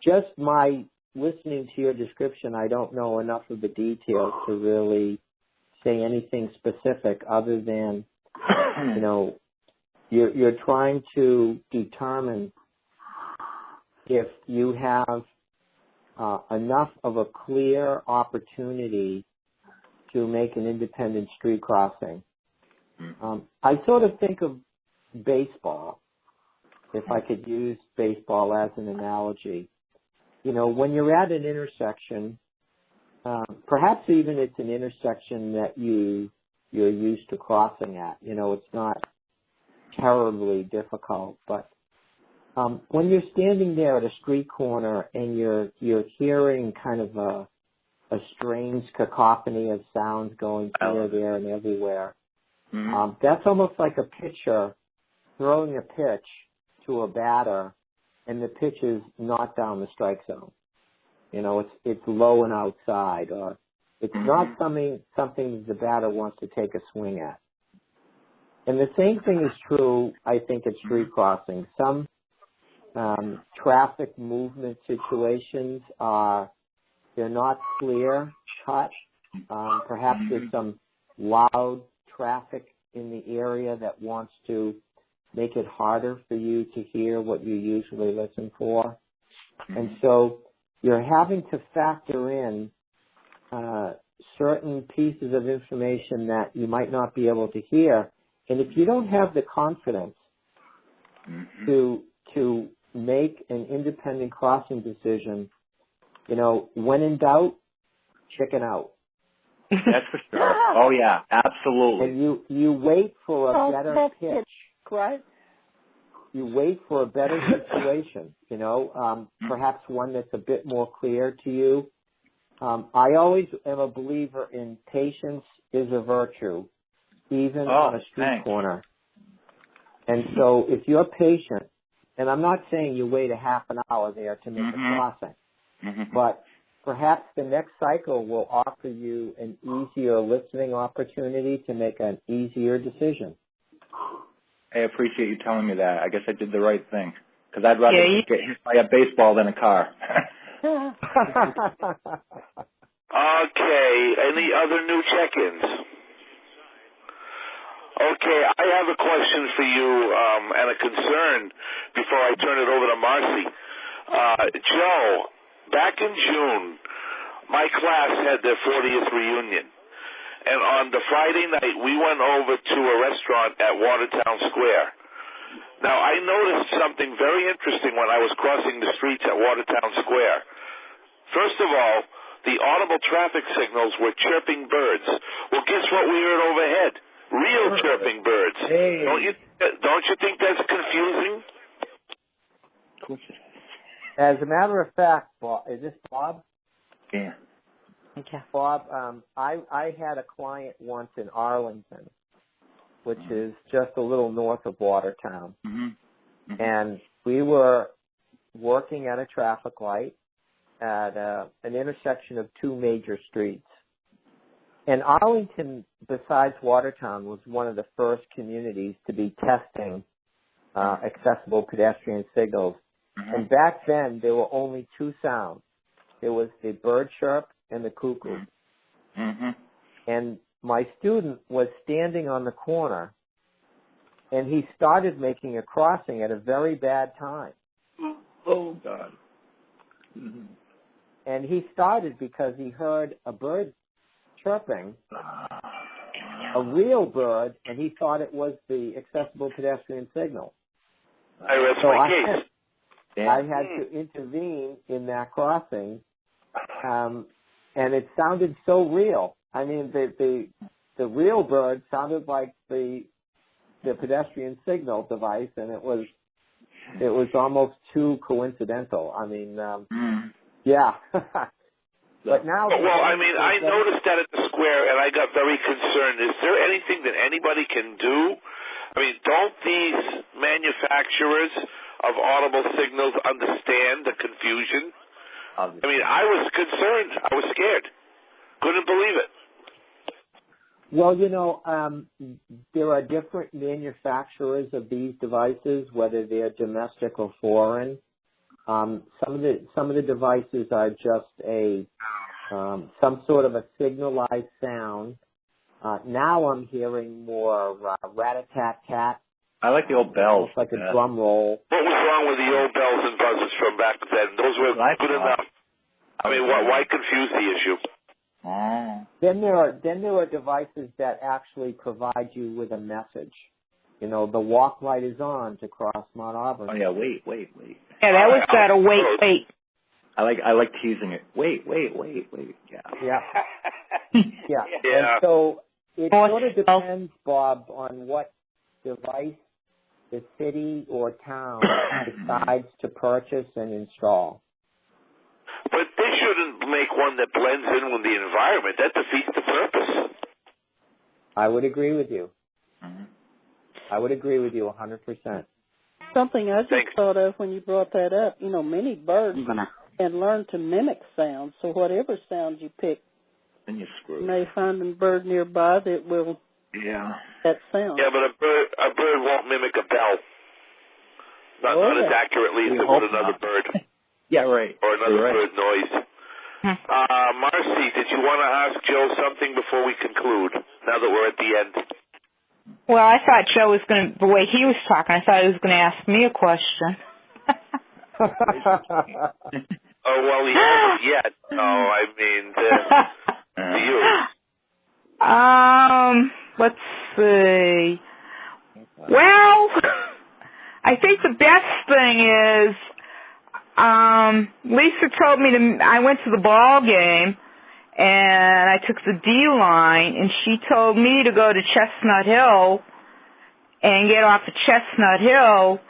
[SPEAKER 2] Just my listening to your description, I don't know enough of the details to really say anything specific other than, you're trying to determine if you have enough of a clear opportunity to make an independent street crossing. I sort of think of baseball, if I could use baseball as an analogy. When you're at an intersection, perhaps even it's an intersection that you're used to crossing at. It's not terribly difficult, but when you're standing there at a street corner and you're hearing kind of a strange cacophony of sounds going here, there, and everywhere, that's almost like a pitcher throwing a pitch to a batter, and the pitch is not down the strike zone. It's low and outside, or it's not something that the batter wants to take a swing at. And the same thing is true, I think, at street crossings. Some traffic movement situations they're not clear cut. Perhaps there's some loud traffic in the area that wants to make it harder for you to hear what you usually listen for. And so you're having to factor in certain pieces of information that you might not be able to hear. And if you don't have the confidence to make an independent crossing decision, when in doubt, chicken out.
[SPEAKER 4] That's for sure. Oh, yeah, absolutely.
[SPEAKER 2] And you wait for a better pitch.
[SPEAKER 12] Right?
[SPEAKER 2] You wait for a better situation, perhaps one that's a bit more clear to you. I always am a believer in patience is a virtue, even on a street corner. And so if you're patient, and I'm not saying you wait a half an hour there to make a crossing, but perhaps the next cycle will offer you an easier listening opportunity to make an easier decision.
[SPEAKER 4] I appreciate you telling me that. I guess I did the right thing, because I'd rather get hit by a baseball than a car.
[SPEAKER 1] Okay, any other new check-ins? Okay, I have a question for you and a concern before I turn it over to Marcy. Joe, back in June, my class had their 40th reunion. And on the Friday night, we went over to a restaurant at Watertown Square. Now, I noticed something very interesting when I was crossing the streets at Watertown Square. First of all, the audible traffic signals were chirping birds. Well, guess what we heard overhead? Real chirping birds.
[SPEAKER 4] Hey.
[SPEAKER 1] Don't you think that's confusing?
[SPEAKER 2] As a matter of fact, Bob, is this Bob?
[SPEAKER 4] Yeah.
[SPEAKER 2] Okay. Bob, I had a client once in Arlington, which is just a little north of Watertown.
[SPEAKER 4] Mm-hmm.
[SPEAKER 2] And we were working at a traffic light at an intersection of two major streets. And Arlington, besides Watertown, was one of the first communities to be testing accessible pedestrian signals.
[SPEAKER 4] Mm-hmm.
[SPEAKER 2] And back then, there were only two sounds. There was the bird chirp and the cuckoo.
[SPEAKER 4] Mm-hmm.
[SPEAKER 2] And my student was standing on the corner, and he started making a crossing at a very bad time.
[SPEAKER 4] Oh, God. Mm-hmm.
[SPEAKER 2] And he started because he heard a bird chirping, a real bird, and he thought it was the accessible pedestrian signal.
[SPEAKER 1] I rest my case.
[SPEAKER 2] I had to intervene in that crossing, and it sounded so real. I mean, the real bird sounded like the pedestrian signal device, and it was almost too coincidental. I mean, yeah. But now,
[SPEAKER 1] well, I mean, I noticed that at the square, and I got very concerned. Is there anything that anybody can do? I mean, don't these manufacturers of audible signals understand the confusion? I mean, I was concerned. I was scared. Couldn't believe it.
[SPEAKER 2] Well, you know, there are different manufacturers of these devices, whether they're domestic or foreign. Some of the devices are just some sort of a signalized sound. Now I'm hearing more rat-a-tat-tat.
[SPEAKER 4] I like the old bells.
[SPEAKER 2] Almost like a drum roll.
[SPEAKER 1] What was wrong with the old bells and buzzers from back then? Those were good enough. I mean, why confuse the issue?
[SPEAKER 4] Oh.
[SPEAKER 2] Then there are devices that actually provide you with a message. You know, the walk light is on to cross Mount Auburn.
[SPEAKER 4] Oh yeah, wait.
[SPEAKER 6] Yeah, that was better. Wait.
[SPEAKER 4] I like teasing it. Wait. Yeah.
[SPEAKER 2] Yeah. And so it sort of depends, Bob, on what device the city or town decides to purchase and install.
[SPEAKER 1] But they shouldn't make one that blends in with the environment. That defeats the purpose.
[SPEAKER 2] I would agree with you.
[SPEAKER 4] Mm-hmm.
[SPEAKER 2] I would agree with you 100%.
[SPEAKER 12] Something I just thought of when you brought that up, you know, many birds can learn to mimic sounds. So whatever sound you pick,
[SPEAKER 4] then you
[SPEAKER 12] you may find a bird nearby that will that sound.
[SPEAKER 1] Yeah, but a bird won't mimic a bell. Not as accurately as it would another bird.
[SPEAKER 4] Yeah, right.
[SPEAKER 1] Or another bird noise. Marcy, did you want to ask Joe something before we conclude, now that we're at the end?
[SPEAKER 6] Well, I thought Joe was the way he was talking, I thought he was going to ask me a question.
[SPEAKER 1] Oh, well, he hasn't yet. No, I mean, to you.
[SPEAKER 6] Let's see. Well, I think the best thing is, Lisa told me I went to the ball game, and I took the D line, and she told me to go to Chestnut Hill and get off of Chestnut Hill,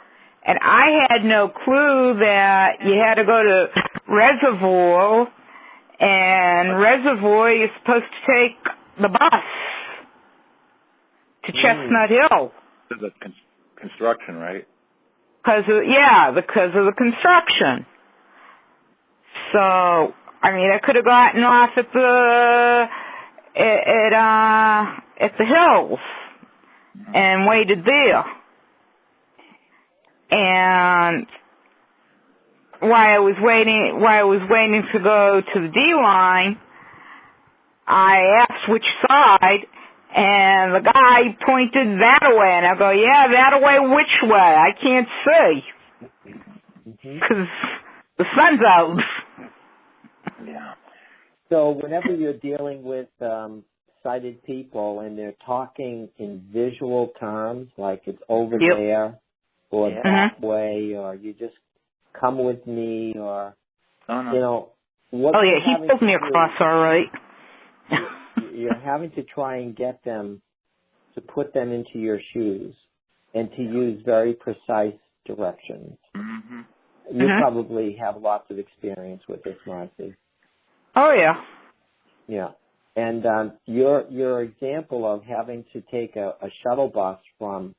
[SPEAKER 6] and I had no clue that you had to go to Reservoir, and Reservoir you're supposed to take the bus to Chestnut Hill.
[SPEAKER 4] This is a construction, right?
[SPEAKER 6] Because of the construction. So, I mean, I could have gotten off at the hills and waited there. And while I was waiting to go to the D line, I asked which side, and the guy pointed that way, and I go, yeah, that way, which way? I can't see. Because the sun's out.
[SPEAKER 2] Yeah. So whenever you're dealing with sighted people and they're talking in visual terms, like it's over there or that way, or you just come with me, or, you know, what
[SPEAKER 6] he pulled me across all right.
[SPEAKER 2] You're having to try and get them to put them into your shoes and to use very precise directions.
[SPEAKER 4] Mm-hmm.
[SPEAKER 2] You probably have lots of experience with this, Marcy.
[SPEAKER 6] Oh, yeah.
[SPEAKER 2] Yeah. And your example of having to take a shuttle bus from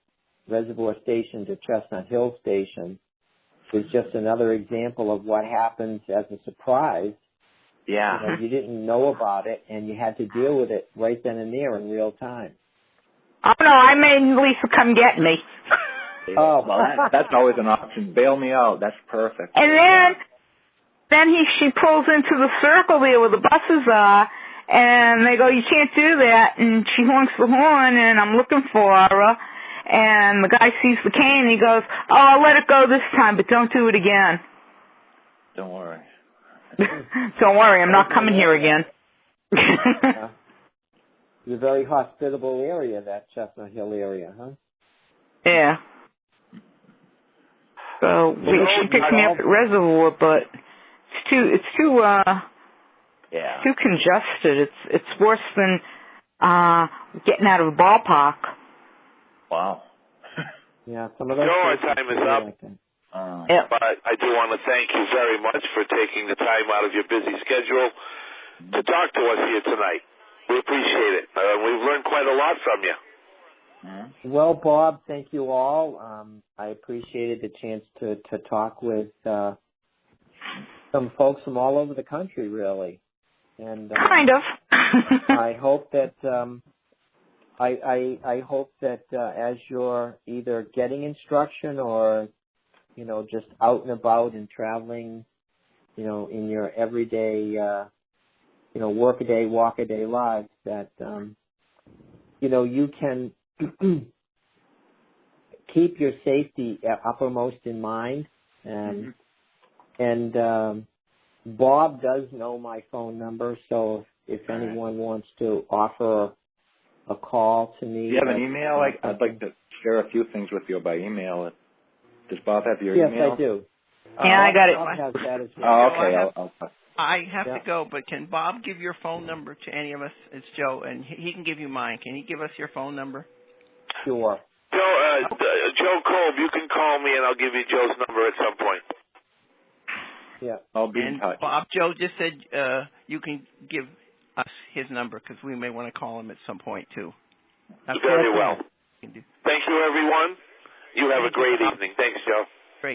[SPEAKER 2] Reservoir Station to Chestnut Hill Station is just another example of what happens as a surprise.
[SPEAKER 4] Yeah.
[SPEAKER 2] You know, you didn't know about it, and you had to deal with it right then and there in real time.
[SPEAKER 6] Oh, no, I made Lisa come get me.
[SPEAKER 4] Oh, well, that's always an option. Bail me out. That's perfect.
[SPEAKER 6] And then she pulls into the circle there where the buses are, and they go, you can't do that, and she honks the horn, and I'm looking for her, and the guy sees the cane, and he goes, oh, I'll let it go this time, but don't do it again.
[SPEAKER 4] Don't worry.
[SPEAKER 6] Don't worry, I'm not coming here again.
[SPEAKER 2] It's a very hospitable area, that Chestnut Hill area, huh?
[SPEAKER 6] Yeah. So she picked me up at Reservoir, but it's too congested. It's worse than getting out of a ballpark.
[SPEAKER 4] Wow.
[SPEAKER 2] Yeah, some of those.
[SPEAKER 1] Joe, our time is up. But I do want to thank you very much for taking the time out of your busy schedule to talk to us here tonight. We appreciate it. We've learned quite a lot from you.
[SPEAKER 2] Well, Bob, thank you all. I appreciated the chance to talk with some folks from all over the country, really. And
[SPEAKER 6] kind of.
[SPEAKER 2] I hope that I hope that as you're either getting instruction or just out and about and traveling, in your everyday, work-a-day, walk-a-day lives, that, you can keep your safety uppermost in mind. And Bob does know my phone number, so if anyone wants to offer a call to me.
[SPEAKER 4] Do you have an email? I'd like to share a few things with you by email. Does Bob have your email?
[SPEAKER 2] Yes, I do.
[SPEAKER 6] Yeah, I got it.
[SPEAKER 2] Bob has that as well.
[SPEAKER 4] Oh, okay.
[SPEAKER 3] I have to go, but can Bob give your phone number to any of us? It's Joe, and he can give you mine. Can he give us your phone number?
[SPEAKER 2] Sure.
[SPEAKER 1] Joe Kolb, you can call me, and I'll give you Joe's number at some point.
[SPEAKER 2] Yeah.
[SPEAKER 4] I'll be in touch.
[SPEAKER 3] Bob, Joe just said you can give us his number because we may want to call him at some point, too.
[SPEAKER 1] Very well. Thank you, everyone. You have a great evening. Thanks, Joe.